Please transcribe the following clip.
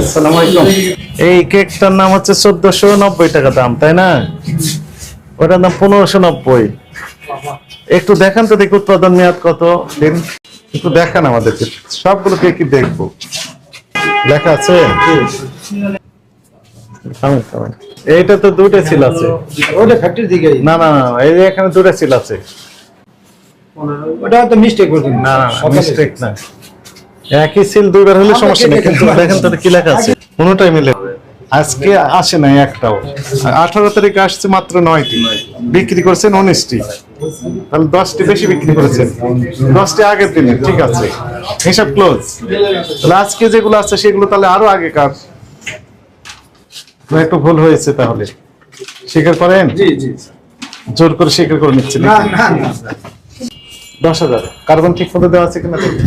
আসসালামু আলাইকুম। এই কেকটার নাম হচ্ছে 1490 টাকা দাম, তাই না? ওটার দাম 1590। একটু দেখান তো দেখি উৎপাদন মেয়াদ কত দিন, একটু দেখান আমাদেরকে। সবগুলো কেকই দেখবো, লেখা আছে? থামেন থামেন, এইটা তো দুটো সিল আছে। ওটা ফ্যাক্টরি দিকে। না না না, এই যে এখানে দুটো সিল আছে। ওটা তো মিস্টেক করছেন। না না মিস্টেক না, একই সিল দুইবার হলে সমস্যা নেই, কিন্তু দেখেন তো কি লেখা আছে। কোনোটাই মিলে আজকে আসে নাই একটাও। 18 তারিখে আসছে মাত্র 9টি, বিক্রি করছেন 19টি, তাহলে 10টি বেশি বিক্রি করেছেন। 10টি আগের দিনে, ঠিক আছে, হিসাব ক্লোজ। তাহলে আজকে যেগুলো আছে সেগুলো তাহলে আরো আগেকার, একটু ভুল হয়েছে। তাহলে স্বীকার করেন? জি জি। জোর করে স্বীকার করে নিচ্ছেন। না না না। 10,000 কার্বন ঠিক মতো দেওয়া আছে কিনা দেখুন।